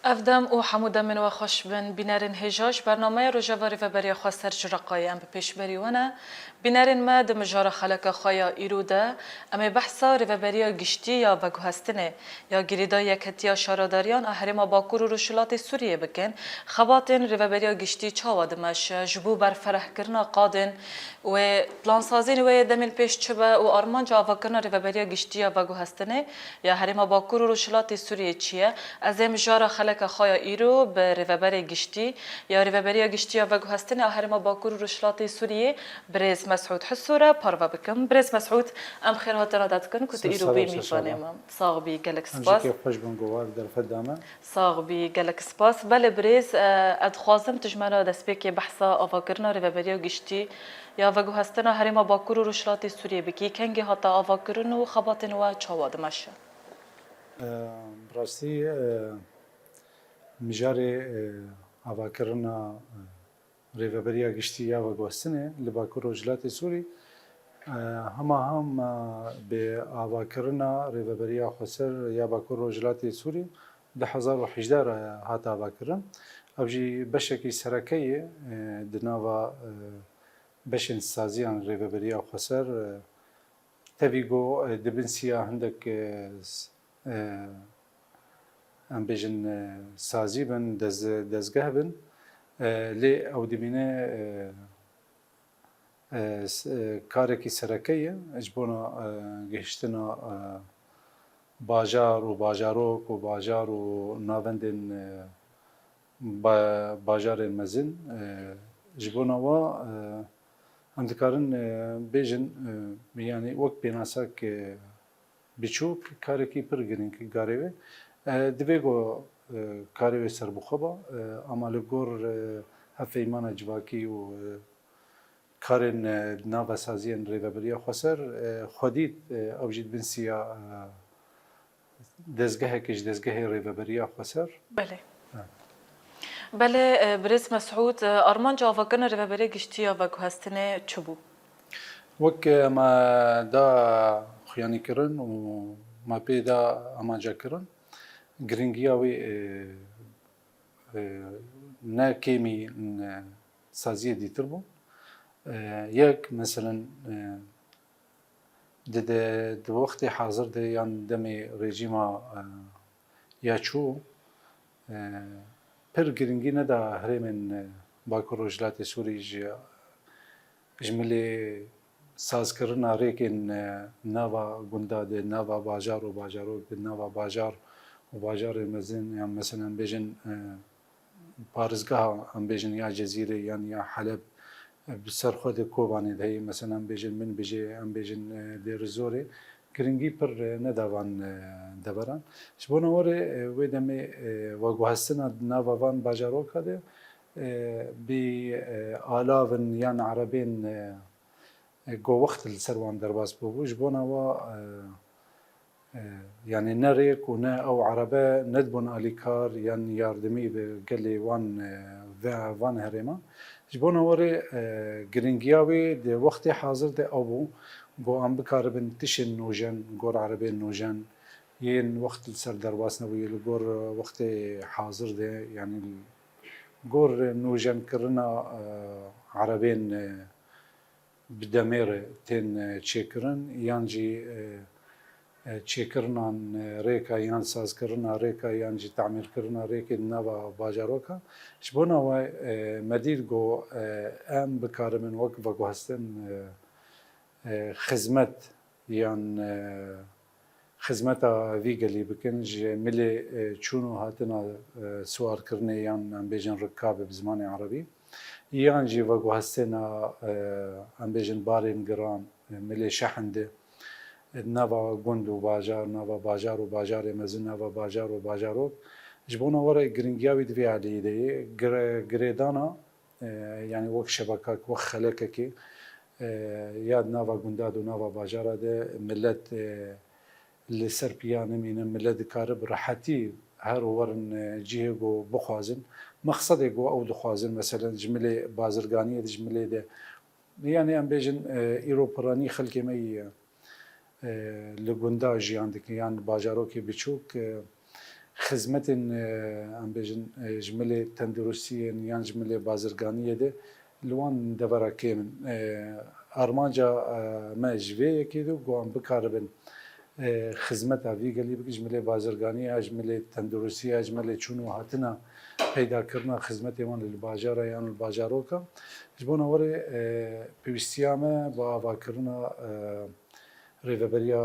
افدم او حموده من و خوش بن بینرین هجاج برنامه روژاوا ریوبری خواستر جرقای ام پیش بریونه بینرین ما دم جار خلق خایا ایروده ام بحثا ریوبری گشتی یا وگهستنه یا گریدا یکتیا شاراداریان احرام باکور و رشلات سوریه بکن خباتن ریوبری گشتی چاوادمش جبو بر فرح کرنا قادن و پلان سازین و دمل پیش چبه و آرمان جاوا کرنا ریوبری گشتی یا وگهستنه یا احرام باکور و رشلات سوریه چیه از ام جار خلق خایا ایرو به ریوبری گشتی یا ریوبری گشتی و گوهستن احرام باکور و رشلات سوریه برز مسعود حسوره پاروا بکم برز مسعود ام خیر هاتنا داد کن کت ایرو بی میفانیم صاغ بی گلک سپاس امجيك خوش بنقوار در فدامه صاغ بی گلک سپاس بله برز ادخوازم تجمعنا دسپیک بحثا آواکرنا ریوبری گشتی یا و گوهستن احرام باکور و رشلات سوریه بکی کنگی هاتا آواکرن و خباتن و چواد مشه براستی مجاری آواکرنا ریوبریا گشتی یا و گوستنه لباکور وجلات سوری هم به آواکرنا ریوبریا خسر یا باکور وجلات سوری 2018 هات آواکرن اوجی بشکی سرکیه دنوا بشن سازیان ریوبریا خسر تبیگو دبنسیا هندک ام بیشن سازی بن دزگه بن لی او دبینه کارکی سرکیه اجبونا گهشتنا باجار و باجاروک و باجار و ناوندن باجار مزن اجبونا و ام دکارن بیشن یعنی وقت بیناسا که بیچوک کارکی پر گرین که گاریه دویگو کاری سر بخوابا اما لگور هفیمان جواکی و کارن نوسازیان ریوبریا خسر خودید اوجد بنسیا دزگه کش دزگه ریوبریا خسر بله بله برز مسعود آرمان جاوا کنه ریوبری گشتی یا و گوهستنه چبو وک ما دا خیانی کرن و ما پیدا اما جا کرن گرینگیاوی نه کمی سازی دیتر بو یک مثلا ده وقت حاضر ده یان دمی رژیما یا چو پر گرینگی ندا هرمن باکور وجلات سوری جمله ساز کرنا ریکن نوا گندا ده نوا باجار و باجارو ده نوا باجار و باجار مزن یا مثلا بیشن پارزگاه ام بیشن یا جزیره یا حلب بسر خود کوبانی دهی مثلا بیشن من بیجه ام بیشن در زوره گرینگی پر نداوان دبران شبونه وره ویدمی وگوهستن نووان باجارو کده بی آلاون یان عربین جو وقت السروان درباس بوش بونا و يعني نريك ونا أو عربة ندبون أليكار يعني ياردمي بقلي وان هريما جبونا وري جرينجياوي دي وقت حاضر دي أبو جو عم بكاربن تشن نوجن جور عربين نوجن ين وقت السر درباسنا ويل جور وقت حاضر دي يعني جور نوجن كرنا عربين بدمير تين تشيكرن يانجي چیکرنان ریکا یان ساز کرنا ریکا یان جی تعمیر کرنا ریک نوا باجاروکا شبونا و مدیر گو ام بکارمن وقت و گوهستن خدمت یان خدمت ویگلی بکن جی ملی چونو هاتنا سوار کرنه یان ام بیجن رکاب بزمان عربی یان جی و گوهستن ام بیجن بارین گران ملی شحنده نوا گند و باجار و باجار مزن نوا باجار و باجارو جبونا ورا گرینگیاوی دوی علیه دی گریدانا یعنی وقت شبکه وقت خلکه کی یاد نوا گنداد و نوا باجار ده ملت لسرپیا نمینه ملت کارب راحتی هر ورن جیه گو بخوازن مقصد گو او دخوازن مثلا جمله بازرگانی جمله ده يعني ام بيجن ايروبراني خلقي مي لگوندا جیان دکیان باجارو کی بچوک خدمت ام بیژن جمله تندرستی یان جمله بازرگانی ده لوان دبره کمن آرمانجا ما جوی کیدو گوام بکاربن خدمت آوی گلی بک جمله بازرگانی جمله تندرستی جمله چونو هاتنا پیدا کردن خدمت ایمان للباجار یان الباجاروکا جبونا وره پیوستیامه با آوا کردن ریوبریا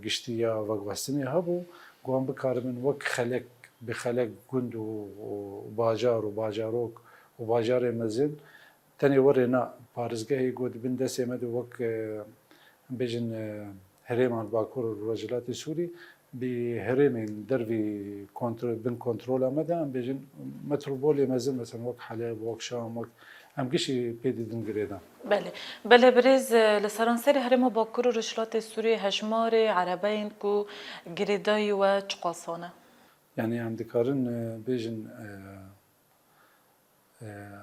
گشتیا و گوستنی هبو گوام بکاربن وک خلق بخلق گند و باجار و باجاروک و باجار مزن تاني ورنا بارزگاهی گود بنده سمد وک بیجن هرمان باکور الرجلات سوری به هرمین دروی بن کنترل آمده هم بیجن متروپولی مزن مثلا وک حلب وک شام وک هم گشی پیدا دنگریدن. بله برز لسرانسری هرم باکور رجلات سوری هجمار عربین کو گریدای و چقاسانه. يعني هم دكارن بيجن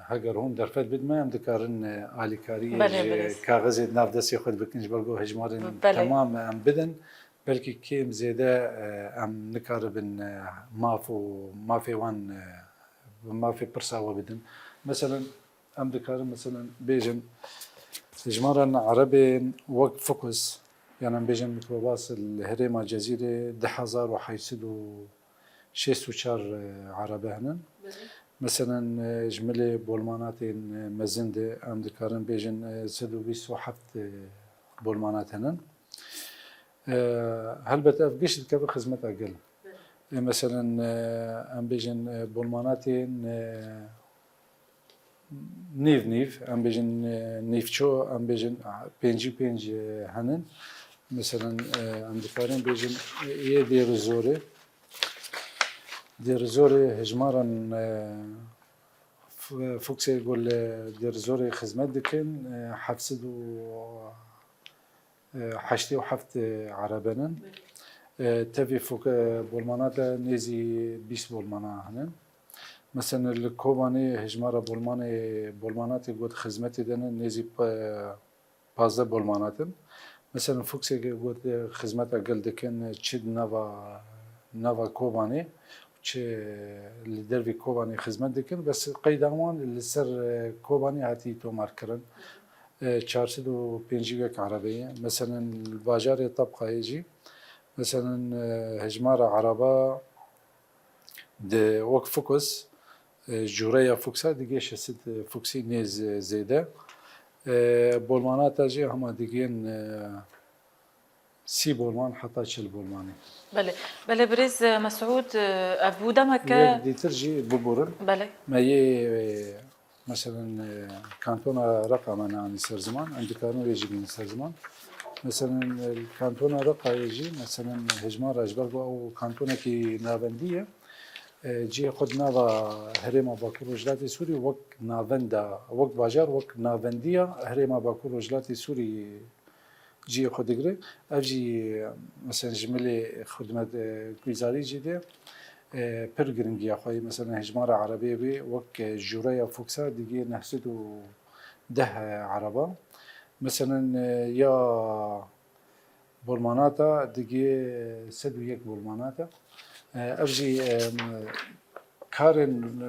هاگر هم درفت بد ما هم دكارن آلیکاری کاغذ نافدسی خود بکنج برگو هجمارن تمام هم بدن بلکه کیم زیاده هم نکاربن مافی وان مافی پرساوه بدن مثلا هم دكارن مثلا بيجن هجمارن عربي وقت فوكس يعني هم بيجن ميكروباص الهريمة الجزيرة 10,604 عربه هنن مثلا جمله بولمانات مزنده ام دكارن بيجن 127 بولمانات هنن هل بتافقش الكبر خدمت اقل مثلا ام بيجن بولمانات نيف ام بيجن نيفشو ام بيجن بينج هنن مثلا ام دكارن بيجن دير زوري هجمارا فوكسي يقول دير زوري خدمات دكن حفصدو حشتي وحفت عربنا تفي فوق بولماناتا نيزي 20 بولمانا هنن مثلا الكوباني هجمارا بولماناتي قد خدمتي دنا نيزي 15 بولماناتن مثلا فوكسي قد خدمتا قل دكن تشد نافا كوباني اللي دربي كوباني خدمت دكن بس قيداوان اللي سر كوباني هاتي تومار كرن 450 عربية مثلا الباجاري طبقة يجي مثلا هجمارة عربة د وك فوكس جوريا فوكسا دقيش ست فوكسي نيز زيادة بولمانات اجي هما دقين 6 بولمان حتى 10 بولماني. بله بريز مسعود ابو دمك دي ترجي ببورن ما ي مثلا كانتونا رقم انا عن سرزمان عندي كانوا يجي من سرزمان مثلا الكانتونا رقم يجي مثلا هجمار اجبرغو او كانتونا كي نافنديه جي خد نافا هريما باكور وجلاتي سوري وك نافندا وك باجار وك نافنديه هريما باكور وجلاتي سوري جي خودگره افجي مثلا جمله خدمت گزاري جدي پرگرنگی اخوی مثلا هجمار عربی بی وک جوریا فوکسا دیگه نحسدو 10 عربه مثلا یا بولماناتا دیگه 101 بولماناتا افجي كارن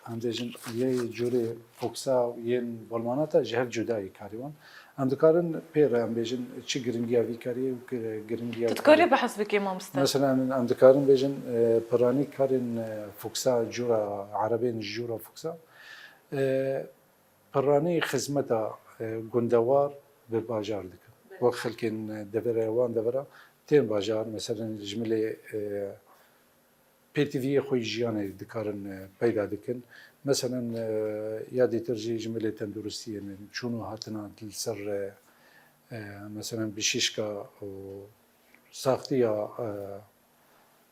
عندجن یه جوری فوکسا ین بولماناتا جهر جدایی کاریوان عندكارن بير ام بيجن تشي جرينجيا في كاري وجرينجيا تذكري بحسبك امام استاذ مثلا عندكارن بيجن براني كارن فوكسا جورا عربين جورا فوكسا براني خدمتا جندوار بباجار دك وقت خلكن دبره وان دبره تين باجار مثلا جمله بي تي في خوي جياني دكارن بيدا دكن مثلا يادي ترجي جمله تندرستيه شنو هاتنا السر مثلا بشيشكا او ساختيا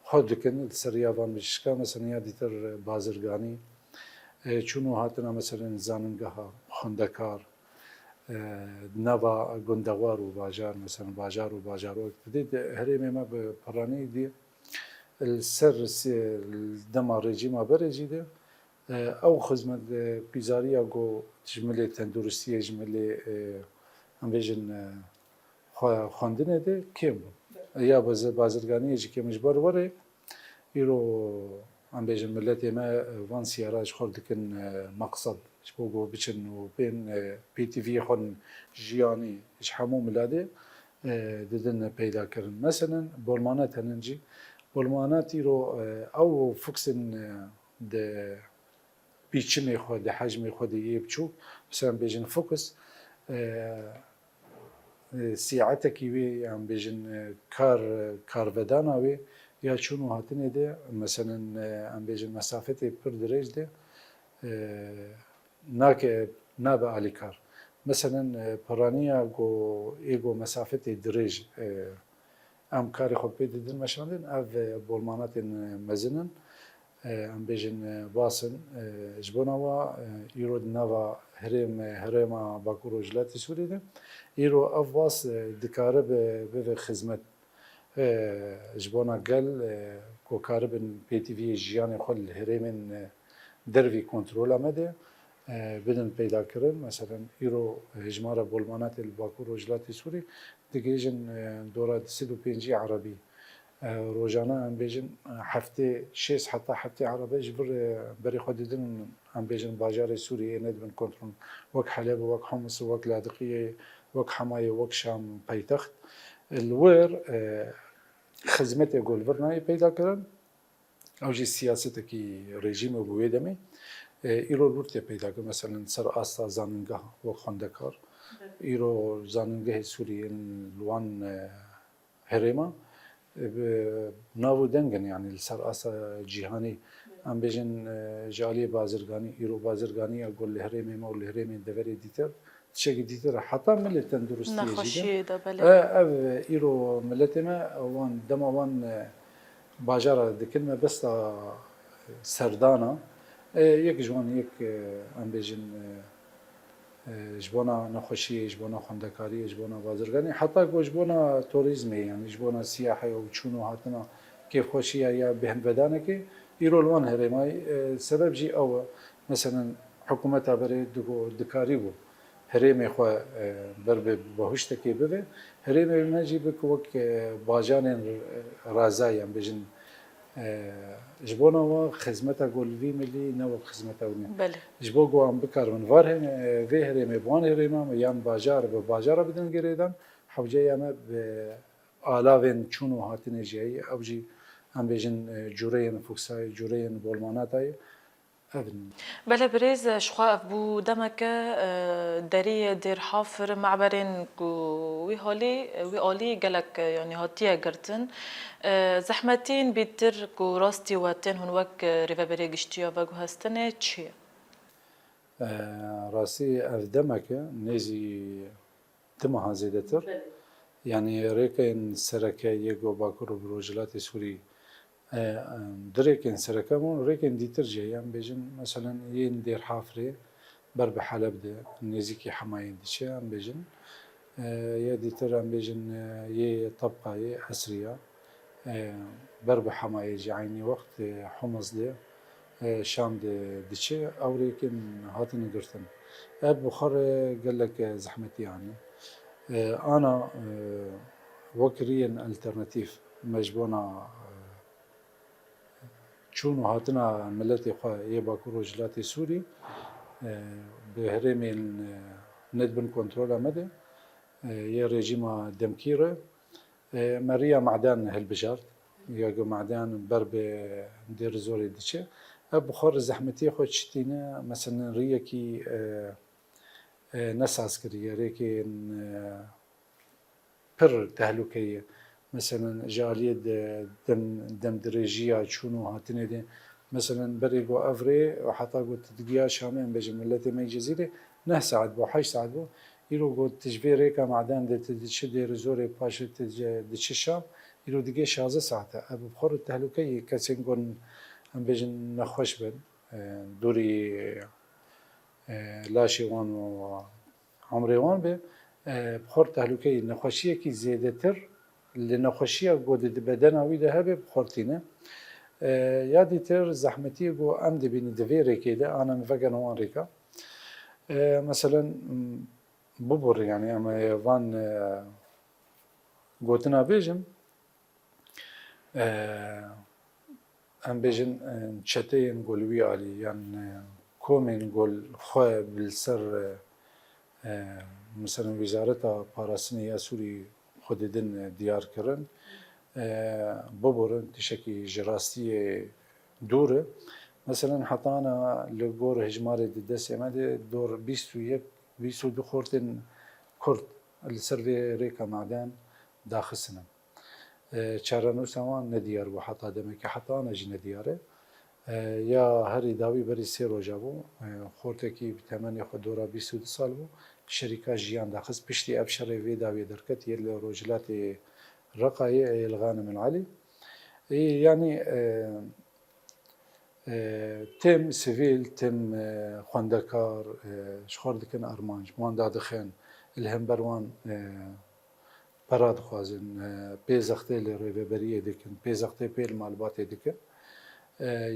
خودكن السر يابان بشيشكا مثلا يادي تر بازرگاني شنو هاتنا مثلا زاننگها خندكار نوا گندوار و باجار مثلا باجار و باجارو تديد هريمه ما براني دي السر الدم رجيم برجي ده او خدمت گزاریا گو جمله تندرستی جمله هم بیجن خواندنه ده کم یا بازرگانی جی که مجبور وره إيرو عم بيجن ملتي ما وان سياراج خردكن مقصد شبوغو بيشن وبين بي تي في خن جياني إش حمو ملادي ددن پیدا کردن مثلا بولمانات هننجی بولماناتی رو او فوکسن ده بیچمی خود ده حجمی خود یه بچوک مثلا بیجن فوکس سیاعتکی وی يعني بیجن کار بدانا وی یا چونو هاتنه ده مثلا ام بیجن مسافتی پر درج ده ناکه نابه علی کار مثلا پرانیا جو ایگو مسافت درج ام کاری خود پیدا دن مشاندن اف بولمانات مزنن ام بیجن باسن جبنا و ایرود نوا هرم باکورو جلاتی سوری ده ایرو اف واس دکاره به خدمت جبنا گل کو کاربن پی تی وی جیان خل هرمن دروی کنترل آمده بدن پیدا کردن مثلا ایرو هجمار بولمانات الباکور و جلاتی سوری دیگهجن دورات 35 عربی روزانه ام بیجن هفته 6 حتی هفته عربی جبر بری خود دیدن ام بیجن باجار سوریه ندبن کنترل وک حلب وک حمص وک لاذقیه وک حمایه وک شام پایتخت الور خدمت گلورنای پیدا کردن اوجی سیاست کی رژیم بویدمی ایرو لورتی پیدا کرد مثلا سر آستا زاننگاه و خاندکار ایرو زاننگاه سوریه لوان هرما ناو دنگن يعني سر آسا جهانی ام بیجن جالی بازرگانی ایرو بازرگانی اقول لهرمي ما ولهرمي دفري ديتر تشكي ديتر حتى ملت تندرستي نخوشی ده بله اف ایرو ملتما وان دما وان باجارة دكلمة بس سردانا یک جوان یک ام بیجن جبونا نخوشی جبونا خندکاری جبونا بازرگانی حتی جبونا توریسمی یعنی جبونا سیاحی و چونو هاتنا کیف خوشیه یا بهم بدانه که ایرولوان هرمای سبب جی او مثلا حکومت بر دکاری بو هرمی خو بر به باهوشت کی به هرمی نجی به کوک باجان رازای ام بیجن جبونا و خدمت گلوی ملی نو خدمت اونی بله جبو گوام بکار من وار هم وی هرمه بوان هرمه یان باجار به باجار بدن گریدن حوجه یامه به آلاوین چونو هاتنه جایی اوجی هم بیجن جورین فوکسای جورین بولماناتای ابن بله بريز شخوا بو دمك دري دير حافر معبرين وي هولي وي اولي قالك يعني هاتيا قرتن زحمتين بيتر كو راستي واتن هن وك ريفابري قشتيا وكو هستنه تشي راسي افدمك نزي تمها زيدتر يعني ريكن سركه يجو باكرو بروجلات سوري دريكن سركمون ريكن ديتر جايان بيجن مثلا ين دير حافري بر بحلب ده نزيكي حماين ديشي ام بيجن يا ديتر ام بيجن ي طبقه ي حسريه بر بحمايه جايني وقت حمص ده شام ده ديشي او ريكن هاتن قرتن اب بخار قال لك زحمتي يعني انا وكريا الترناتيف مجبونا چونو هاتنا ملتي خو يباكورو جلاتي سوري بهرمي ندبن كنترول مده يا ريجيما دمكيره مريا معدان هالبجارت يا معدان برب دير زوري ديشه بخور زحمتي خو تشتينا مثلا ريكي ناس عسكريه ريكي بر تهلكيه مثلا جاليه دم درجيه شنو هاتني دي مثلا بريغو افري وحتى قلت دقيقه شامين بجي ملتي ما جزيره نه ساعات بو 8 ساعات بو يرو قلت تجبيري كمعدن تشدي رزوري باش تششام يرو دقيقه 16 ساعات ابو بخور التهلكيه كاسين قن ام بجن نخوش بن دوري لاشي وان عمري وان به بخور تهلكيه نخوشيه کی زیاده تر لنخوشيه قد بدن اوي ده هبه بخورتينه يادي تر زحمتي جو ام دي بين دفيري كده انا مفكر وان ريكا مثلا ببر يعني اما وان قوتنا بيجم ام بيجن شتين قول ويالي يعني كومين قول خو بالسر مثلا وزارة باراسنية سوري خوددن ديار كرن ببرن تشكي جراستي دوره مثلا حطانا لجور هجماري ددس يمادي دور بيستو دو خورتن كرد السرفي ريكا معدن داخل سنة چارانو سوان نديار وحطا دمك حطانا جي ندياره یا هری داوی بری سه روزا بو خورده کی بتمنی خود دورا 22 سال بو شرکت جیان داخل پشتی ابشر وی داوی درکت یل روجلات رقای الغانم العلی يعني تم سيفيل تم خواندكار شخور دكن أرمانج وان دادخن الهم بروان براد خوازن بيزاختي لريفبريه دكن بيزاختي بيل مالبات دكن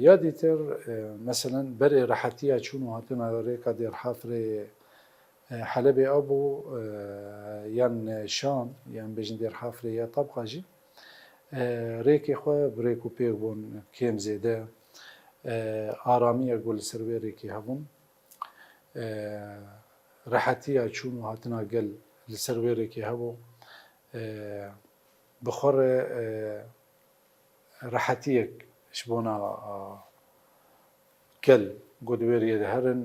ياديتر مثلا بري راحتيا شنو هاتنا ريكا دير حافري حلبي ابو ين شام ين بيجن دير حافري يا طبقه جي ريكي خو بريكو بيربون كيم زيده آرامی گل سروری کی هبون راحتیه چون هاتنا گل سروری کی هبو بخور راحتیه شبونا گل گودویری دهرن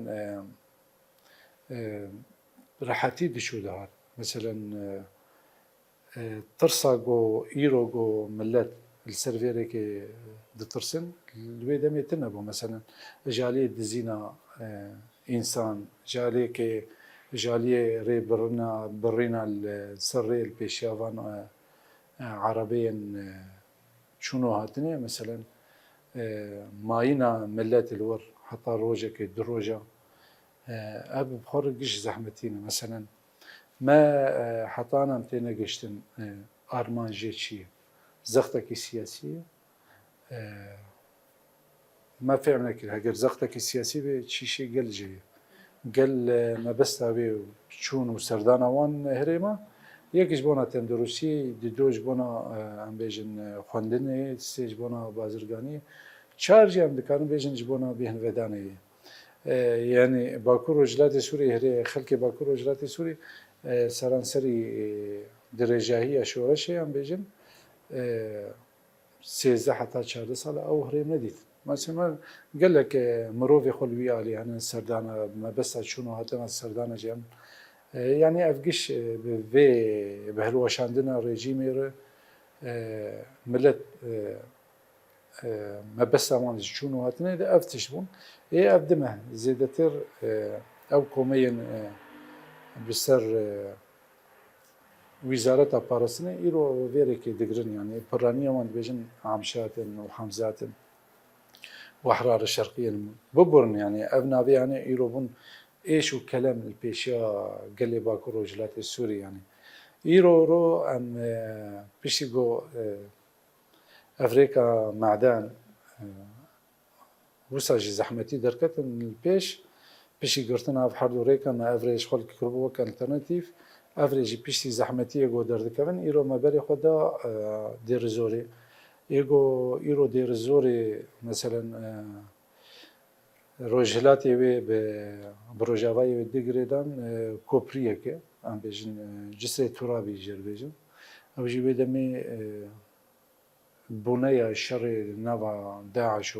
راحتی دشو دهر مثلا ترسا جو ايرو جو ملت السيرفيري كي دترسن الويدا ميتنا بو مثلا جالي دزينا انسان جالي كي جالي ري برينا السري البيشيافان عربيا شنو هاتني مثلا ماينا ملات الور حتى روجا كي دروجا اب بخور قش زحمتينا مثلا ما حطانا متينا قشتن ارمان جيتشي زختك السياسية ما فهمنا كده هجر زختك السياسية شيء قل جي قل ما بس تابي شون وسردانا وان هريما يكش بونا تندروسي ديدوج بونا ام بيجن خواندني سيج بونا بازرگاني چارجي ام دكانو بيجن جبونا بيهن وداني يعني باكور وجلات سوري هري خلق باكور وجلات سوري سرانسري درجاهية شورشي ام بيجن 13 حتى 14 سال او هريم نديت مثلا قال لك مروفي خلوي علي يعني السردانه ما بس شنو هاتنا السردانه جام يعني افقش في بهلوش عندنا ريجيمير ملت ما بس ما شنو هاتنا ده افتشبون ايه ابدمه زيدتر او كومين بسر وزارة بارسنة إيرو فيريكي دقرن يعني برانية وان بيجن عمشات وحمزات وأحرار الشرقية ببرن يعني أبنابي يعني إيرو بن إيش وكلام البيشيا قلي باكو رجلات السوري يعني إيرو رو أم بيشيغو أفريقيا معدان وساجي زحمتي دركت البيش بيشي قرتنا في حردو ريكا ما أفريج خلق كربوة كالترناتيف افريجي بيشتي زحمتيه جو دردكن ايرو ما بري خدا دير زوري ايرو دير زوري مثلا روجلاتي وي بروجاواي ديغريدان كوبريكه ام بيجن جسر ترابي جربيجن او جي بدمي بنايا الشر نافا داعش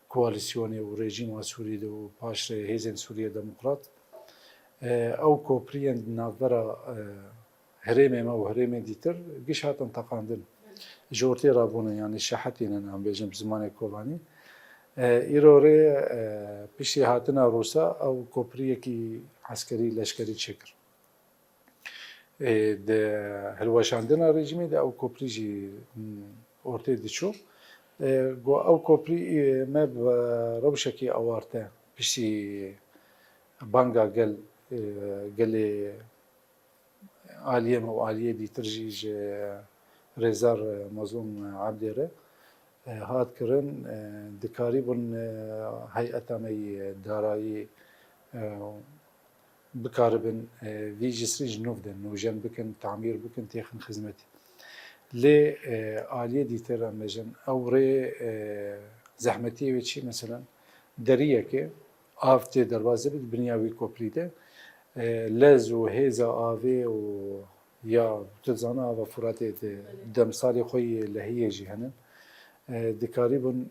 وكواليسيوني وريجيم سوري دو باش هيزن سوريا ديمقراط او كوبريان نافرا هريمه ما وهريمه ديتر قش هاتن تقاندن جورتي رابونا يعني شحتين انا عم بيجم بزمان كولاني ايروري بيشي هاتنا روسا او كوبريكي عسكري لشكري تشكر ده هلواش عندنا ريجيمي ده او كوبريجي اورتي ديشو جو او كوبري ما بروشكي اوارتا بيشي بانجا قال لي عالية مو عالية دي ترجيج ريزار مظلوم عبديرة هاد كرن دكاري بن هيئة مي دارائي بكاربن في جسري جنوف دن وجن بكن تعمير بكن تيخن خدمتي لي آلية ديتر أم بيجن أو ري زحمتي وشي مثلا دريه که آفت دروازه بید بنیاوی کپلیده لز و هیزا آوه و یا تزانا آوه فراته دمسالی خوی لحیه جی هنن دکاری بون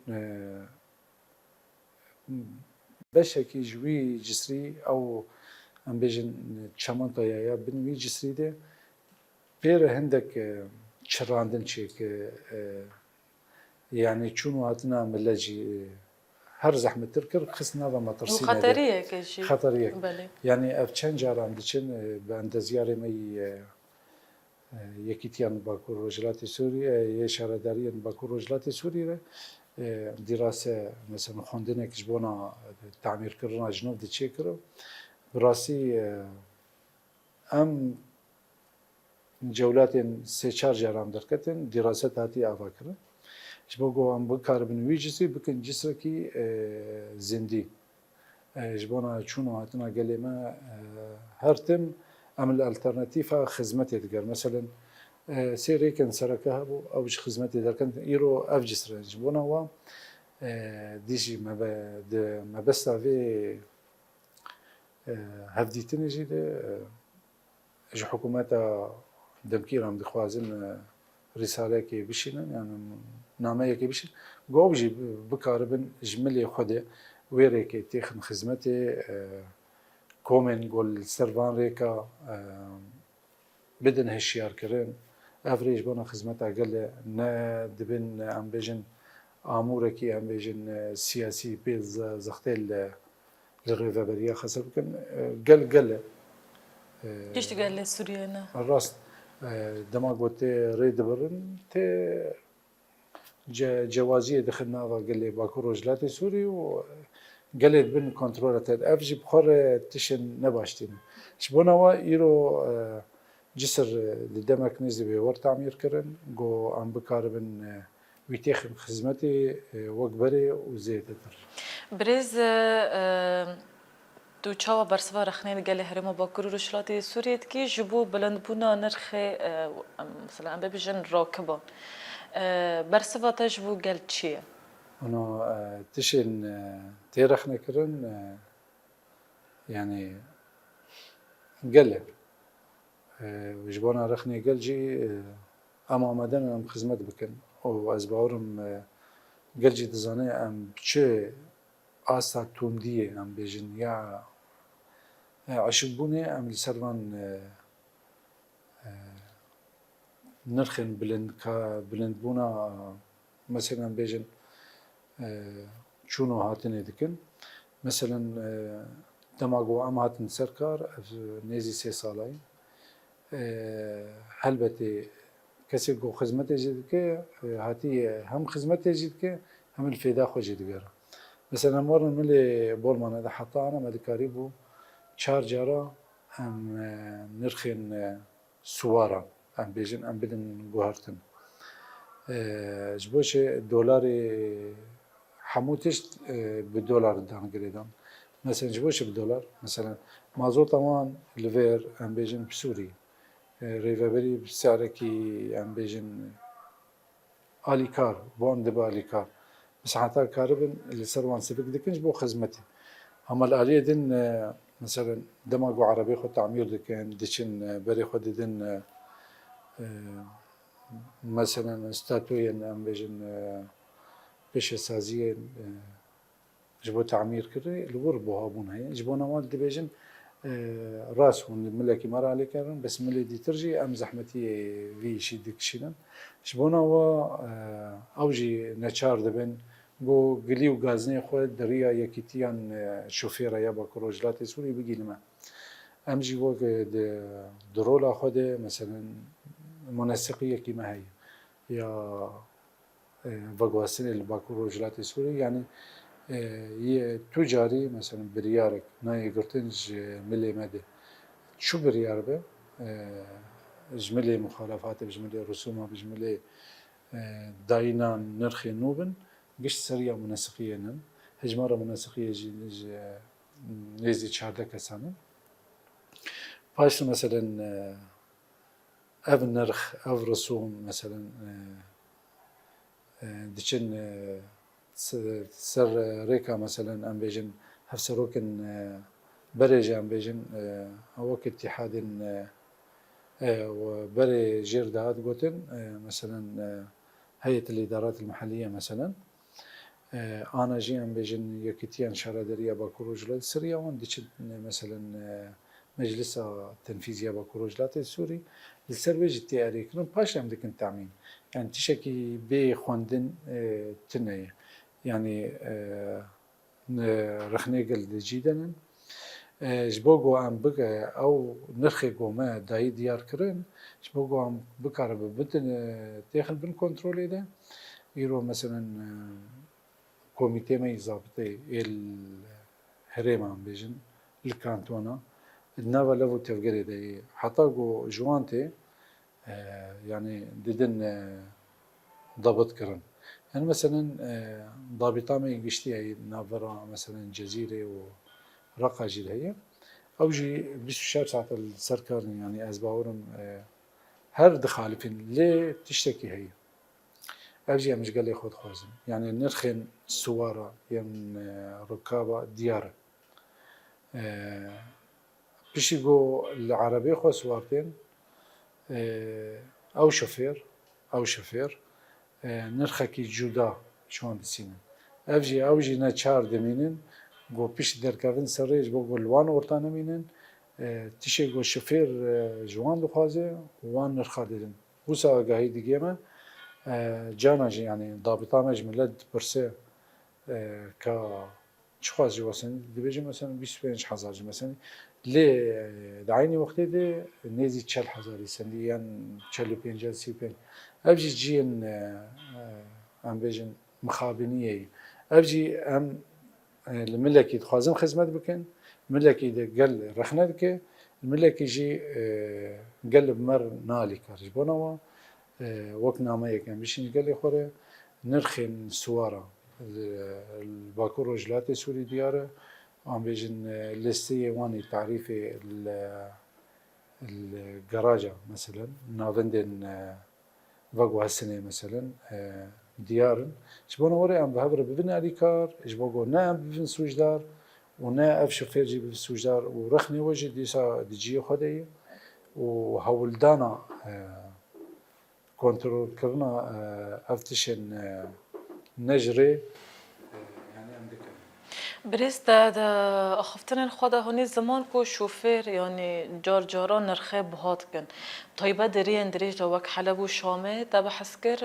بشکی جوی جسری او ام بیجن چمانتا یا بنوی جسری ده پیر هندک چراندن چی که يعني چونو هاتنا ملاجي هر زحمة تركر خصنا هذا ما ترسينا وخطرية كشي خطرية بله يعني أفشان جاران ديشن بعند زيارة مي يكيتيان باكور رجلات سوريا يشارة داريان باكور رجلات سوريا دراسة مثلا خوندنه كجبونا تعمير كرنا جنوب دي تشيكرو براسي أم جولات سه چار جاران دركتن دراسة هاتي آفاكرن جبوگو ام بکار بنوی جسی بکن جسر کی زندی جبونا چونو هاتنا قال ما هرتم ام الالترناتيفا خدمتي دقر مثلا سيري كان سركها او خدمتي در كان يرو اف جسر جبونا هو ديجي ما بس في هفديتني جي جو حكومتا دمكيرام دخوازن رساله كي بشينا يعني نامه كي بشين جوبجي بكاربن جملي خده ويري كي تيخن خدمتي كومن قول سرفان ريكا بدن هشيار كرين افريج بونا خدمتها قال نا دبن ام بيجن اموركي ام بيجن سياسي بيز زختيل للريفابريا خاصه كان قال كيش تقال لي سوريا هنا الراس دما قلت ريد برن تي جوازية دخلنا قال لي باكو رجلاتي سوري وقال لي بن كنترولات افجي بخور تشن نباشتين شبونا وا يرو جسر لدمك نزي بور تعمير كرن جو ام بكار بن ويتيخ خدمتي وقبري وزيت بريز دو چاوا برسوا رخنين قال لي هرمو باكو رجلاتي سوريا كي جبو بلند بونا نرخ مثلا ام بيجن راكبه برسوا تجبو قال تشي أنا تشين تيرخنا كرن يعني قلة وجبونا رخني قلجي أما مدن أم خدمت بكن أو أزباورم قلجي تزاني أم بشي آسا تومدية أم بيجن يا عشبوني أم لسرمان نرخن بلند بونا مثلا بيجن چونو هاتنه دکن مثلا دماغو ام هاتن سرکار نزی 3 سالای هلبته کسی کو خدمت جدید که هاتی هم خدمت جدید که هم الفیدا خو جدید گره مثلا مر ملی بولمان ده حتی انا مدکاری بو 4 جارا هم نرخن سوارا ام بیجن ام بدن گوهرتن جبوش دولاری حموتش بالدولار دان قريدان مثلا جبوش بالدولار مثلا مازوت طبعا لفير ام بيجن بسوري ريفابري بسعر كي ام بيجن اليكار بون دبا اليكار بس حتى كاربن اللي سروان سبك دكنج بو خدمتي اما الاليه دين مثلا دماغو عربي خو تعمير دكن دشن بري خو دين مثلا استاتوين ام بيجن بيش سازية جبو تعمير كري الور بوها بون هي جبونا مال دبيجن راس ون ملكي مر عليه كرن بس ملي دي ترجي ام زحمتي في شي دكشينن جبونا و اوجي نچار دبن جو قليو غازني خو دريا يكيتيان شوفيرا يا بكروجلات سوري بيجي لما ام جي و درولا خود مثلا منسقيه كيما هي يا بقواسين الباكور رجلات سوري يعني تجاري مثلا بريارك ناي قرتنج ملي مدى شو بريار به جملي مخالفات بجملي رسومات بجملي داينا نرخي نوبن قش سريع منسقية نن هجمارة منسقية نيزي تشارده كسانه باش مثلا اف نرخ اف رسوم مثلا دچن سر ريكا مثلا ام بيجن هفسروكن برج ام بيجن اوك اتحاد وبري جير دهات قوتن مثلا هيئة الإدارات المحلية مثلا أنا جي ام بيجن يكتيان شارادريا باكوروجلات سوريا وندي مثلا مجلس التنفيذي باكوروجلات السوري للسربيج التياري كلهم باش عم دكن تعمين يعني تشكي بي خوندن تنية يعني رخنيقل جيدا جبوغو ام بقى او نرخيقو ما داي ديار كرن جبوغو ام بكار ببتن تاخل بن كنترولي ده يرو مثلا كوميتي ما يزابطي الهريم عم بيجن الكانتونا النافا لفو تفقري ده حتى جو جوانتي يعني ددن ضبط كرن يعني مثلا ضابطة ما يقشتي هي نافرة مثلا جزيرة ورقة جيل هي او جي بشار ساعة السركار يعني ازباورم هر دخالفين ليه تشتكي هي اجي مش قال لي خود خوزن يعني نرخن سوارة ين ركابة ديارة بيشيقو العربية خو سوارتين او شوفير نرخكي جودا شون دسينن اوجي نچار دمينن گو پیش درکاون سریج با گلوان ورتانه مینن تیشه گو شفیر جوان دخوازه وان نرخا دیدن بوسا آگاهی دیگه من جانجی يعني ضابطه مجملت برسه که چخواز جو مثلا دبیجی مثلا 25,000 مثلا لی دعینی وقتی ده نیزی 40,000 سنی یان 45 35 ابجی جین ام بیجن مخابنیه ابجی ام الملكي تخازم خدمت بكن الملكي ده قل رخنا دكه الملكي جي قلب مر نالي كارج بونوا وقنا ما يكن بيشين قال خوره نرخن سوارة الباكور رجلات سوري دياره عم بيجن لستي واني تعريفي الجراجة مثلا نافندن فاقو هالسنة مثلا ديارن جبونا وري ام بهبر ببن اديكار جبوغو نا ببن سوجدار ونا اف شوفير جي ببن سوجدار ورخني وجه ديسا ديجي خدي وهولدانا كنترول كرنا افتشن نجري يعني ام دكر بريس ده أخفتن خدا هوني زمان کو شوفير يعني جار جاران نرخه بهات کن طيبة دريان دريج وك حلب وشامه ده بحس كر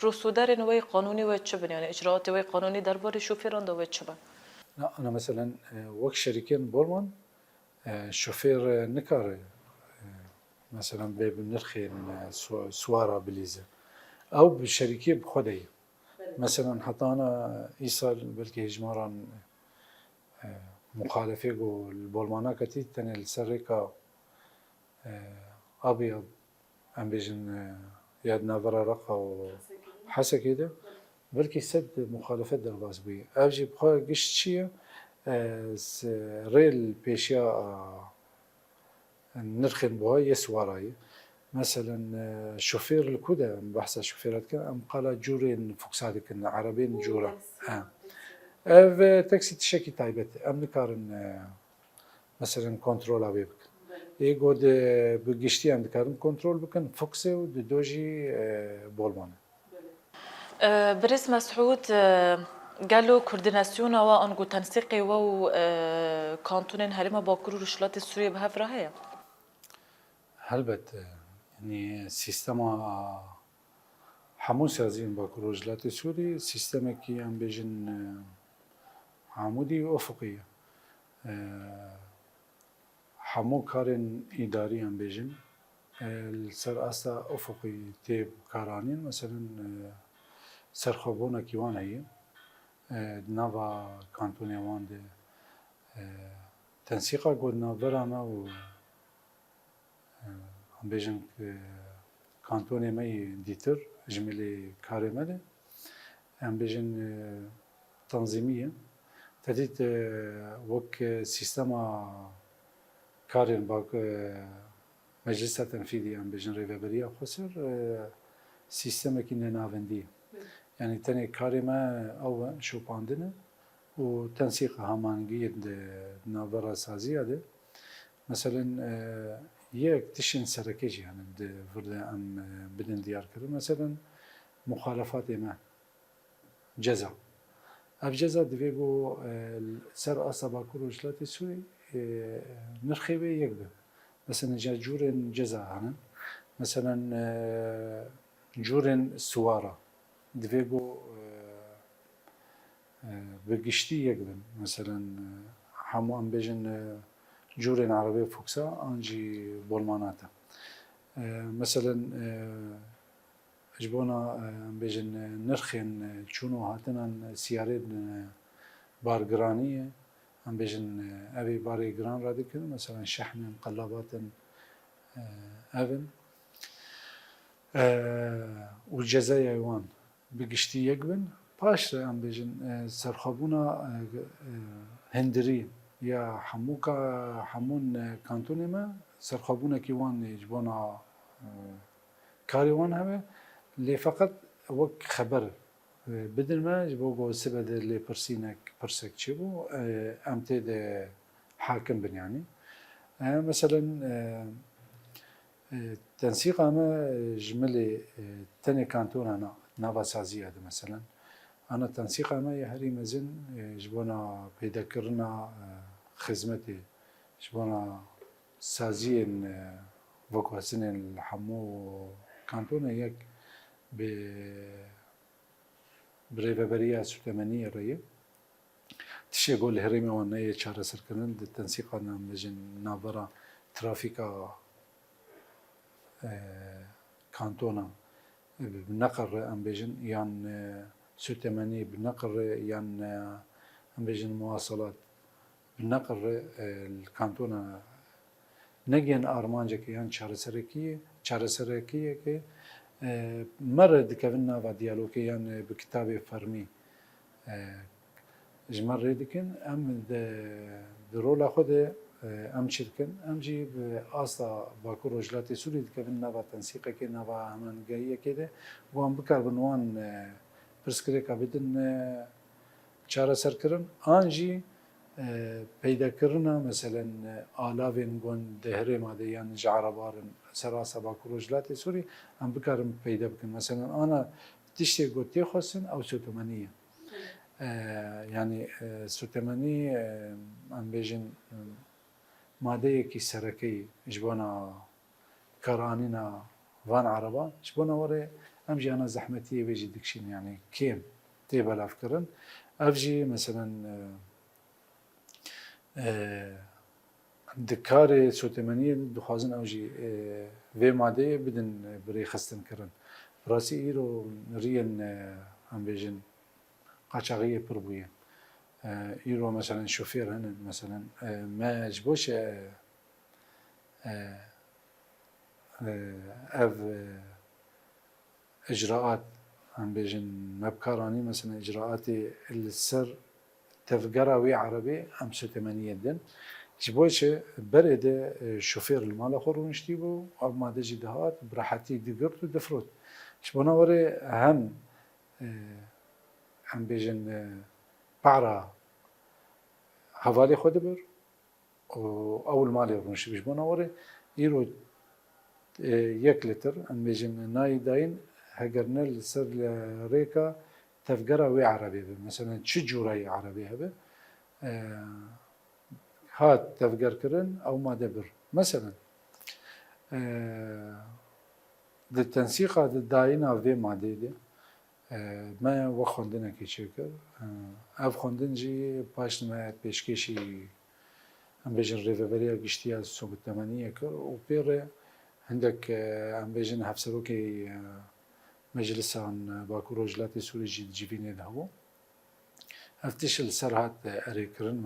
پروسودر نوعی قانونی و چه بن يعني اجراءات وی قانونی درباره شوفيران ده و چه بن لا انا مثلا وك شركين بولمان شوفير نكار مثلا بنرخي سوارة بليزة او بالشركة بخدي مثلا حتى انا ايصال بلكي هجماران مخالفه جو البولمانا كتير تاني السرقة ابيض ام بيجن ياد نافرة رقة وحسا كده بلكي سد مخالفات درباس بي اجي بخوا قشت شيء ريل بيشيا نرخن بها يسواراي مثلا شوفير الكودا بحث شوفيرات كان ام قال جورين فوكسادك عربين جورا اف تاكسي تشكي تايبت ام نكارن مثلا كنترول ابي بك يقعد بقشتي ام نكارن كنترول بكن فوكسي ودوجي بولمان بريس مسعود قالوا كورديناسيون و انغو تنسيقي و كانتونين هريما باكرو رشلات السورية بهفرة هي هلبت يعني سيستما حموس هزين باكرو رجلات السوري سيستما كي ام بيجن عمودي وافقية حمو كارن اداري ام بيجن السر اسا افقي تيب كارانين مثلا سرخوبونا كيوان هي نافا كانتوني وان دي تنسيقا قلنا برانا و ام بيجن كانتوني مي ديتر جملي كاري مالي ام بيجن تنظيمية تديت وك سيستما كارين باك مجلس تنفيذي ام بيجن ريفابريا خسر سيستم كنا نافندي يعني تاني كارما او شو باندنا وتنسيق همانجي نافرا سازي هذا مثلا يك تشن سركيج يعني فردا ام بدن ديار كده مثلا مخالفات ما جزا اف جزا دفيجو سر اصابا كروجلاتي سوري نرخيبه يكبه مثلا جورن جزا هنا مثلا جورن سوارة دفيجو بقشتي يكبه مثلا حمو ام بيجن جورن عربية فوكسا انجي بولماناتا مثلا جبونا بيجن نرخين شونو هاتنا سيارين بارجرانية ام بيجن ابي باري جران راديكال مثلا شحن مقلبات افن والجزايا يوان بقشتي يقبن باش ام بيجن سرخبونا هندري يا حموكا حمون كانتوني ما سرخبونا كيوان يجبونا كاريوان هبه اللي فقط وك خبر بدل ما جبوجو سبب اللي برسينك برسك شبو امتى حاكم بن يعني مثلا تنسيق انا جملي تاني كانتون انا نافا سازي هذا مثلا انا تنسيق انا يهري مزن جبونا بيذكرنا خدمتي جبونا سازين وكو هسن الحمو كانتون يك بريفابريا سوتمانية ريه تشي يقول هرمي وانا شهر سركنن التنسيق انا مجن نابرا ترافيكا كانتونا بنقر ام بيجن يان سوتمانية بنقر يان ام بيجن مواصلات بنقر الكانتونا نجين ارمانجك يان شهر سركية كي مرة دكفنا في ديالوجي يعني بكتابي فرمي جمر ردكن ام درول خده ام شركن ام جي بأصلا باكور رجلاتي سوري دكفنا في تنسيقه كي نوا همان جايه كده وام بكار بنوان برسكري كابدن چاره سرکرن آنجی پیدا کرنا مثلا آلاوین گون دهره ماده یعنی جعربارن سراسا باکروجلات سوری هم بکارم پیدا بکن مثلا آنا تشتی گوتی خواستن او سوتمانیه يعني سوتماني ام بيجن ماده کی سرکی جبونا كرانينا وان عربا جبونا وره ام جانا زحمتي بيجي دكشين يعني كيم تيبا لافكرن افجي مثلا دكاري سوتمانية دخوازن اوجي في ماده بدن بري خستن كرن راسي ايرو ريان ام بيجن قاچاقية بربوية ايرو مثلا شوفير هنا مثلا ما جبوش اف اجراءات ام بيجن مبكراني مثلا اجراءاتي السر تفقرا وي عربي ام سوتمانية دن جبوش برد شوفير المال خورون شتيبو او ما دجي دهات براحتي دقرت ودفروت شبونا وري هم هم بيجن بعرا حوالي خود بر و اول مالي رونش بيجبونا وري يرو 1 لتر هم بيجن ناي داين هجرنا سر ريكا تفقرا وي عربي مثلا تشي جوراي عربي هبه هات تفقر كرن او ما دبر مثلا التنسيق الداينا في ماده دي ما وخوندنا كي شكر اف خوندن جي باش ما بيشكيشي ام بيجن ريفابريا قشتيا سوق الثمانية كر وبير عندك ام بيجن هفسروكي مجلس عن باكو رجلاتي سوري جيفيني دهو افتش السرعات اريكرن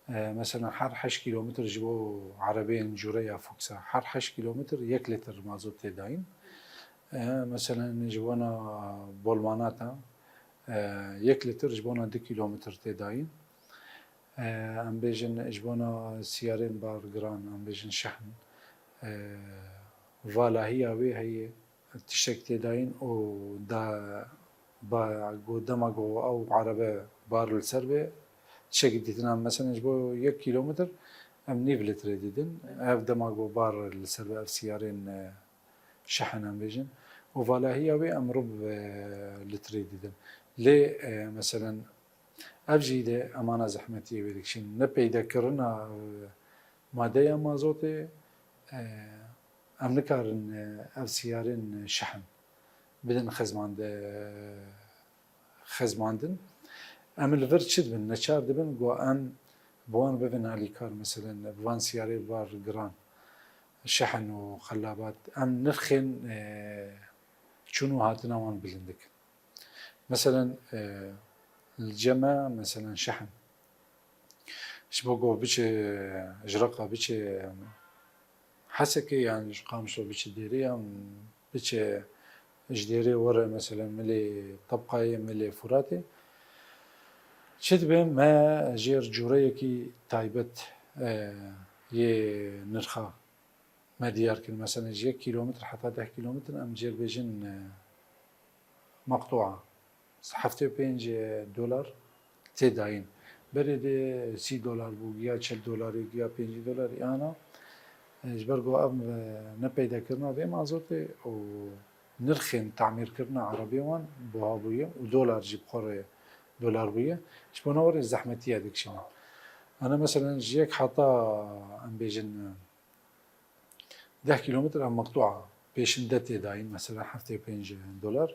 مثلا حر 8 كيلومتر جبو عربين جوريا فوكسا حر 8 كيلومتر 1 لتر مازوت تداين مثلا جبونا بولماناتا 1 لتر جبونا 2 كيلومتر تداين ام بيجن جبونا سيارين بار جران ام بيجن شحن والاهی آوی هی تشکتی داین و دا با قدام جو أو عربة بار السربة تشكي ديتنا مثلا جبو 1 كيلومتر أم نيفل تريدين أبدا ما جو بار السربة سيارين شحن أم بيجن وفالا هي وي أم رب لتريدين ليه مثلا أفجيدة أمانة زحمتي بدكشين نبي ذكرنا مادة مازوتي أم نكارن أف سيارين شحن بدن خزماندن ام الفرد شد بن نشار دبن جو ان بوان ببن علي كار مثلا بوان سياري بار جران شحن وخلابات ام نرخن شنو هاتنا وان بلندك مثلا الجمع مثلا شحن شبوقو بيش جرقة بيش حسكي يعني قامشو بيش ديري بيش جديري ورا مثلا ملي طبقة ملي فراتي شد بهم ما جير جوريكي تايبت يه نرخا ما ديار كل مثلا 1 كيلومتر حتى 10 كيلومتر ام جير بيجن مقطوعة حفتي بينج دولار تداين بريد $6 بو يا $10 يا $5 انا جبرقو ام نبيدا كرنا بهم ازوتي و نرخين تعمير كرنا عربي وان بوهابوية ودولار جيب قرية دولار بيه شبونور الزحمتية ديك شنو أنا مثلا جيك حتى أم بيجن 10 كيلومتر أم مقطوعة بيشن دتي داين مثلا حفتي $5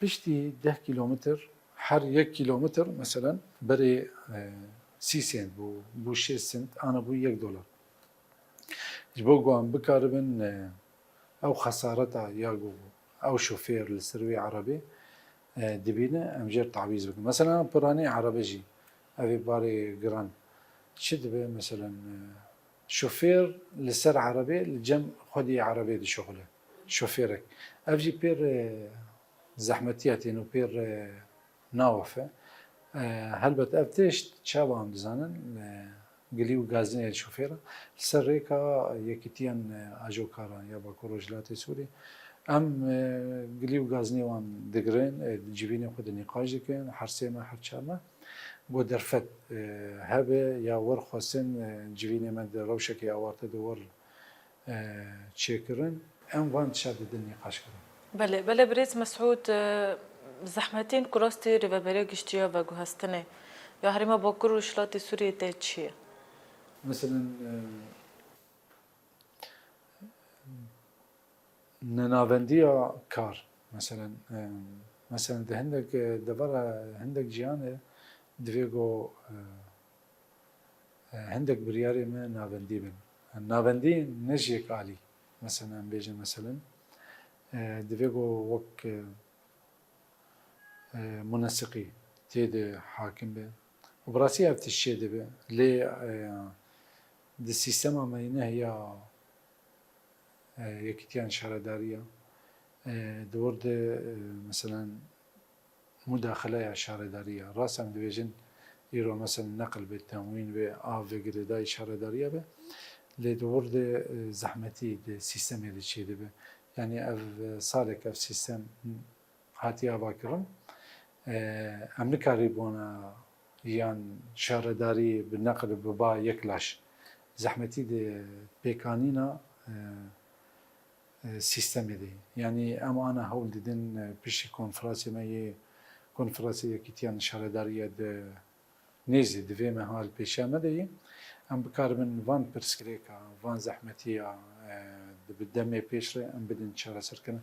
بشتي 10 كيلومتر حر 1 كيلومتر مثلا بري 6 سنت بو 6 سنت أنا بو $1 جبوقو أم بكاربن أو خسارتها ياقو أو شوفير للسروي عربي دبينا أم جير تعويض بكم مثلا براني عربي جي أبي باري جران شد به مثلا شوفير لسر عربي الجم خدي عربي دي شغله شوفيرك أبجي بير زحمتياتين وبير ناوفة هل بتأفتش شابان دزانن قليو غازني الشوفيرة لسر ريكا يكتيان أجو كاران يا باكوروجلاتي سوري ام قليو غازني وان دقرين جيبيني خود نقاش دكين حرسيما حرشاما بو درفت هبه يا ور خوسن جيبيني من روشك يا وارت دور تشيكرن ام وان تشدد النقاش كرن بله بريز مسعود زحمتين كراستي ريفابيريا گشتيا و گوهستنه يا هريما باكور وشلاتي سوريا ده چيه مثلا نناونديا كار مثلا ده هندك دبرا هندك جيانه دويجو هندك برياري ما ناوندي بن الناوندي نجيك علي مثلا بيجي مثلا دويجو وك منسقي تيد حاكم به وبراسي افت الشيء ده لي دي السيستم ما هي يكتيان شهردارية دورد مثلا مداخلة شهردارية راسا ديفيجن يرو مثلا نقل بالتموين بآف وقرداي شهردارية به لدورد زحمتي دي سيستم اللي شيء ده يعني اف صارك اف سيستم هاتي باكرم ام نكاري بونا يان شهرداري بالنقل ببا يكلاش زحمتي دي بيكانينا سيستمي دي يعني اما انا هول ديدن بشي كونفرانسي ما هي كونفرانسي كتيان شهردارية دي نيزي دي فيما هال بيشا مدي ام بكار من فان برسكريكا فان زحمتية بالدمي بيشري ام بدن شهر سركنا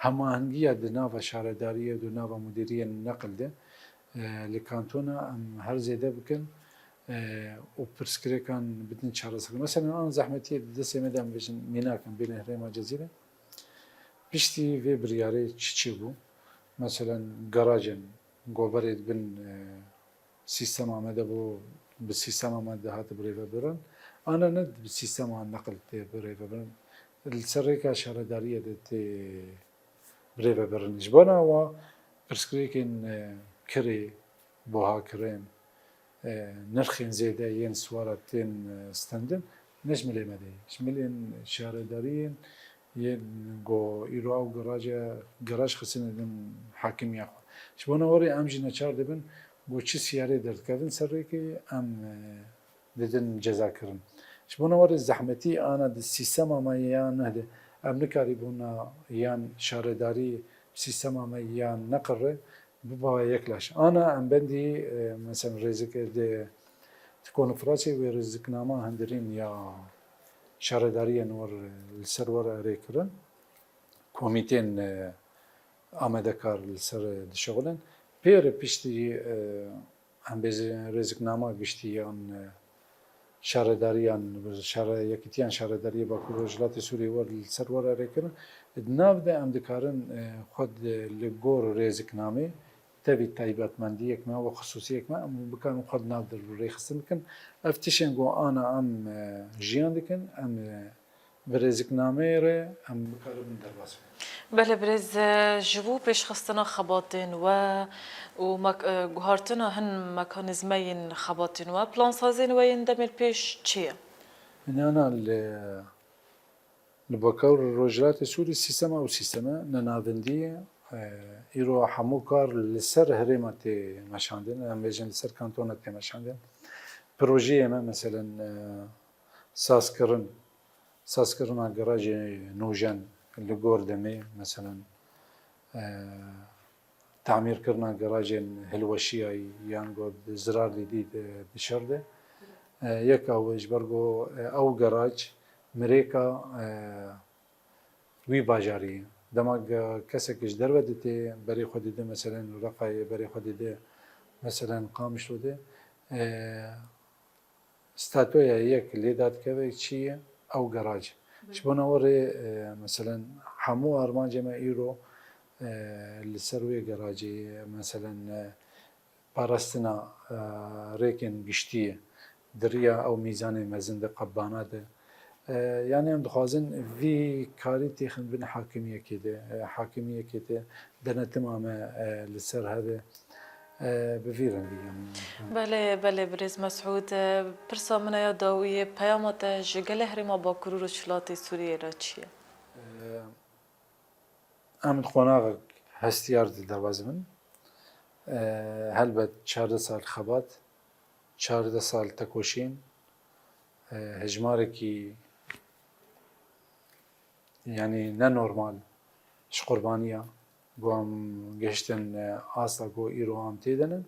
هما هنجية دي نافا شهردارية دي نافا مديرية النقل دي لكانتونا ام هر زيدا بكن وبرسكريكان بدن شهر سركنا مثلا انا زحمتية دي دسي مدام بيجن ميناكن بين هريما جزيرة بيشتي في برياري تشيبو مثلا جراجن جوبريد بن سيستم عمده بو بالسيستم عمده هات بريفا برن انا ند بالسيستم عن نقل تي بريفا برن السريكا شهردارية تي بريفا برن جبنا و برسكريكن كري بوها كرين نرخين زيادة ين سوارتين ستندن نش ملی مده شملین شهردارین یه گو ایرو او گراج خسینه دم حاکمی آخو شبونه وری امجی نچار دبن گو چی سیاره درد کردن سری که ام دیدن جزا کردن شبونه وری زحمتی آنا د سیستم ما یا نهده ام نکاری بونا یان شهرداری سیستم ما یا نقره ببا یکلاش آنا ام بندی مثلا رزق ده کنفرانسی و رزقنامه هندرین یا شهرداری نور السرور ریکرن کمیتین آماده کار السر دشغلن پیر پیشتی هم بیز رزقنامه گشتیان شهرداریان یکیتیان شهرداری باکو رجلات سوری ور السرور ریکرن ناو ده ام دکارن خود لگور رزقنامه تبي تایبەتمەندی یەکمە و خصوصی یەکمە ئەم بکەن خۆت ناو دەڕێخستن بکەن ئەفتیشێن گۆ ئانا ئەم ژیان دکن ئەم برێزیکنامەیێرێ ئەم بکار من دەرباس بله برز جبو پیش خستنا خباتین و گوهارتنا هن مکانیزمین خباتین و پلان سازین و این دمیر پیش چیه؟ من أنا لبكور الرجلات سوري سيستم أو سيستم ننافندية إيرو حمو كار لسر هرمتي مشاندن أم بيجن لسر كانتونتي مشاندن بروجيه ما مثلا ساسكرن جراج نوجان اللي دمي مثلا تعمير كرنا جراج هلوشيا يانغو زرار جديد بشرده يك أو إجبرجو أو جراج مريكا وي باجاري دماغ كسكش درودتي بري خديده مثلا رفعي بري خديده مثلا قامش وده استاتويا يك اللي دات كذا شيء أو جراج شبنا وري مثلا حمو أرمان جمع إيرو للسروي جراجي مثلا باراستنا ريكن قشتيه دريا أو ميزان مزند قبانات يعني هم دخوازن في كاري تيخن بين حاكمية كده دنتم أما للسر هذا بفيرن بيجان بله برز مسعود پرسا من یادویه پیامات جگل هرما با کرور شلاتی سوریه را چیه؟ أمد خوناغ هستيار دروازه من هلبت 14 سال خبات 14 سال تكوشين هجماركي يعني نا نورمال اش قربانية قوام گشتن آسا قو إيرو هم تيدنن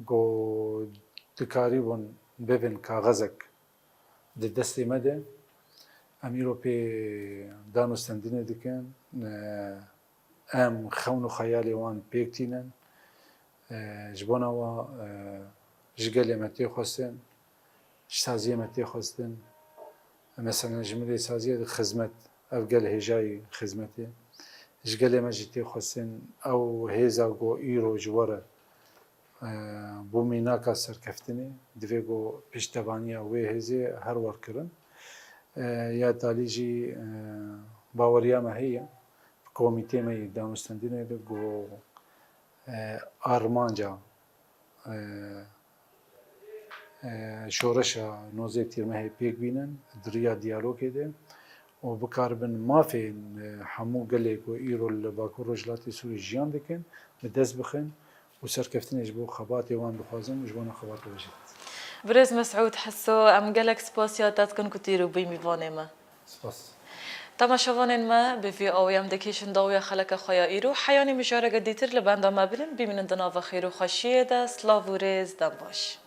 قو تقريبا ببن كاغزك دي دستي مده ام إيرو بي دانو ستندينه دكن ام خونو خيالي وان بيكتينن جبونا و جگل متي خواستن سازیه متی خواستن مثلا جمله سازیه خدمت افجل هجای خدمتی جگل مجتی خواستن او هزا گو ایرو جواره بومی ناکا سرکفتنی دویگو پشتوانی و هزی هر ور کرن یا تالیجی باوریا ماهیه کمیته می دانستندینه گو آرمانجا شورشا نوزه تیرمه پیک بینن دریا دیالوگ ده و بکاربن مافی همو گله کو ایرو لباکو رجلاتی سوری جیان دکن بدست بخن و سرکفتنش بو خباتی وان بخوازن و جوان خبات بجید برز مسعود حسو ام گلک سپاسیاتات کن کتیرو بیمی وانه ما سپاس تماشاوانین ما به وی آویم دکیشن داوی خلق خیا ایرو حیانی مجاره گدیتر لبنده ما بلن بیمینن دناو خیر و خوشیه ده سلاو و رز دن باش